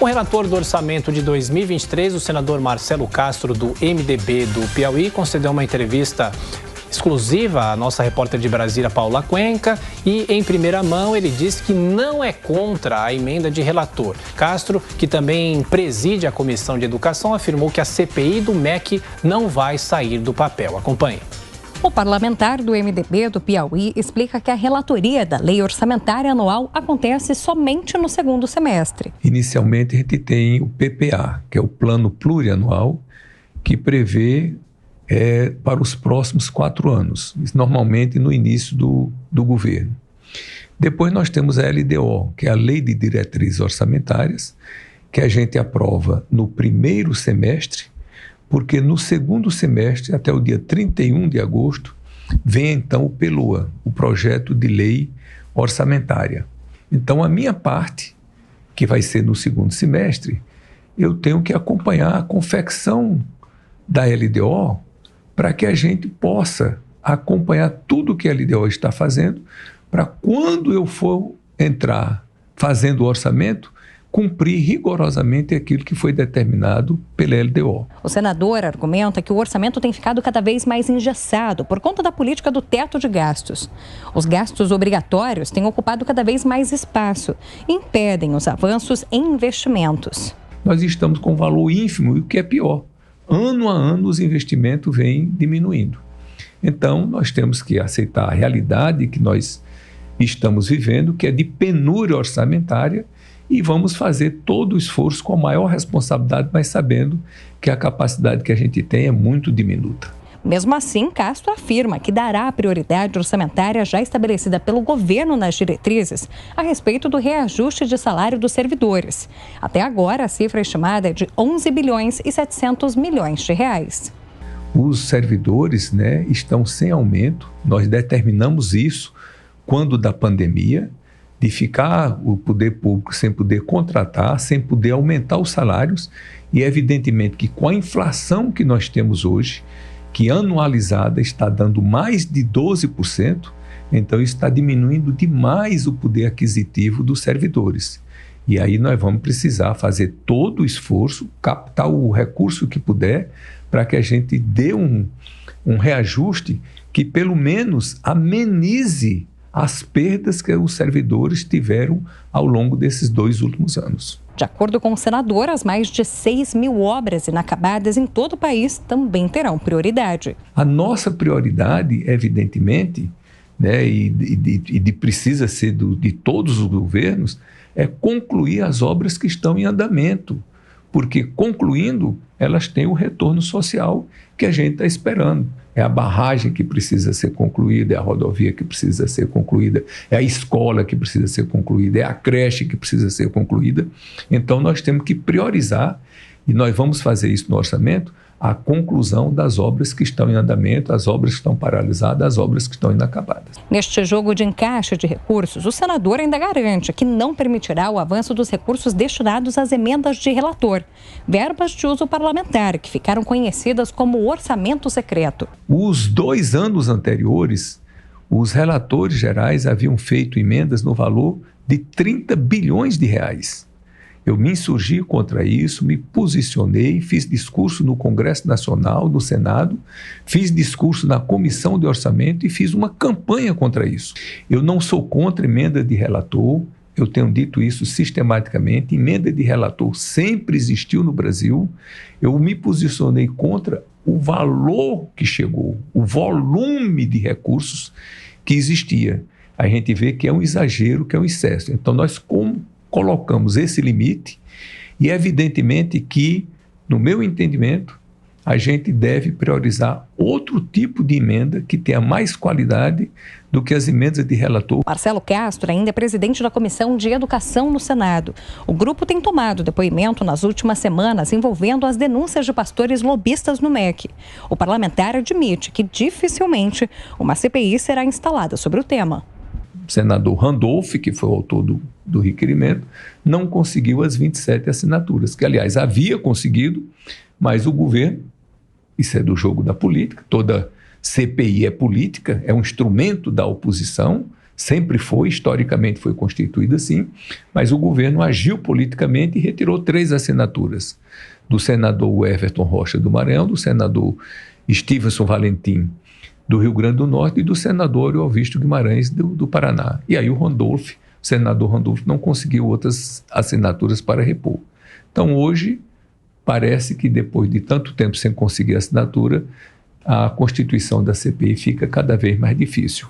O relator do orçamento de 2023, o senador Marcelo Castro, do MDB do Piauí, concedeu uma entrevista exclusiva à nossa repórter de Brasília, Paula Cuenca, e em primeira mão ele disse que não é contra a emenda de relator. Castro, que também preside a Comissão de Educação, afirmou que a CPI do MEC não vai sair do papel. Acompanhe. O parlamentar do MDB do Piauí explica que a relatoria da Lei Orçamentária Anual acontece somente no segundo semestre. Inicialmente, a gente tem o PPA, que é o Plano Plurianual, que prevê para os próximos 4 anos, normalmente no início do governo. Depois nós temos a LDO, que é a Lei de Diretrizes Orçamentárias, que a gente aprova no primeiro semestre, porque no segundo semestre, até o dia 31 de agosto, vem então o PELOA, o Projeto de Lei Orçamentária. Então, a minha parte, que vai ser no segundo semestre, eu tenho que acompanhar a confecção da LDO para que a gente possa acompanhar tudo que a LDO está fazendo, para quando eu for entrar fazendo o orçamento, cumprir rigorosamente aquilo que foi determinado pela LDO. O senador argumenta que o orçamento tem ficado cada vez mais engessado por conta da política do teto de gastos. Os gastos obrigatórios têm ocupado cada vez mais espaço e impedem os avanços em investimentos. Nós estamos com um valor ínfimo e o que é pior, ano a ano os investimentos vêm diminuindo. Então, nós temos que aceitar a realidade que nós estamos vivendo, que é de penúria orçamentária, e vamos fazer todo o esforço com a maior responsabilidade, mas sabendo que a capacidade que a gente tem é muito diminuta. Mesmo assim, Castro afirma que dará a prioridade orçamentária já estabelecida pelo governo nas diretrizes a respeito do reajuste de salário dos servidores. Até agora, a cifra estimada é de 11 bilhões e 700 milhões de reais. Os servidores, estão sem aumento. Nós determinamos isso quando da pandemia, de ficar o poder público sem poder contratar, sem poder aumentar os salários, e evidentemente que com a inflação que nós temos hoje, que anualizada está dando mais de 12%, então isso está diminuindo demais o poder aquisitivo dos servidores. E aí nós vamos precisar fazer todo o esforço, captar o recurso que puder, para que a gente dê um reajuste que pelo menos amenize as perdas que os servidores tiveram ao longo desses 2 últimos anos. De acordo com o senador, as mais de 6 mil obras inacabadas em todo o país também terão prioridade. A nossa prioridade, evidentemente, e precisa ser de todos os governos, é concluir as obras que estão em andamento, porque concluindo, elas têm o retorno social que a gente está esperando. É a barragem que precisa ser concluída, é a rodovia que precisa ser concluída, é a escola que precisa ser concluída, é a creche que precisa ser concluída. Então, nós temos que priorizar, e nós vamos fazer isso no orçamento, a conclusão das obras que estão em andamento, as obras que estão paralisadas, as obras que estão inacabadas. Neste jogo de encaixe de recursos, o senador ainda garante que não permitirá o avanço dos recursos destinados às emendas de relator, verbas de uso parlamentar, que ficaram conhecidas como orçamento secreto. Os 2 anos anteriores, os relatores gerais haviam feito emendas no valor de 30 bilhões de reais. Eu me insurgi contra isso, me posicionei, fiz discurso no Congresso Nacional, no Senado, fiz discurso na Comissão de Orçamento e fiz uma campanha contra isso. Eu não sou contra emenda de relator, eu tenho dito isso sistematicamente, emenda de relator sempre existiu no Brasil, eu me posicionei contra o valor que chegou, o volume de recursos que existia. A gente vê que é um exagero, que é um excesso. Então nós colocamos esse limite e evidentemente que, no meu entendimento, a gente deve priorizar outro tipo de emenda que tenha mais qualidade do que as emendas de relator. Marcelo Castro ainda é presidente da Comissão de Educação no Senado. O grupo tem tomado depoimento nas últimas semanas envolvendo as denúncias de pastores lobistas no MEC. O parlamentar admite que dificilmente uma CPI será instalada sobre o tema. O senador Randolph, que foi o autor do requerimento, não conseguiu as 27 assinaturas, que, aliás, havia conseguido, mas o governo, isso é do jogo da política, toda CPI é política, é um instrumento da oposição, sempre foi, historicamente foi constituída assim, mas o governo agiu politicamente e retirou 3 assinaturas, do senador Everton Rocha do Maranhão, do senador Stevenson Valentim do Rio Grande do Norte e do senador Euvício Guimarães do Paraná. E aí o senador Randolph não conseguiu outras assinaturas para repor. Então hoje parece que depois de tanto tempo sem conseguir assinatura, a constituição da CPI fica cada vez mais difícil.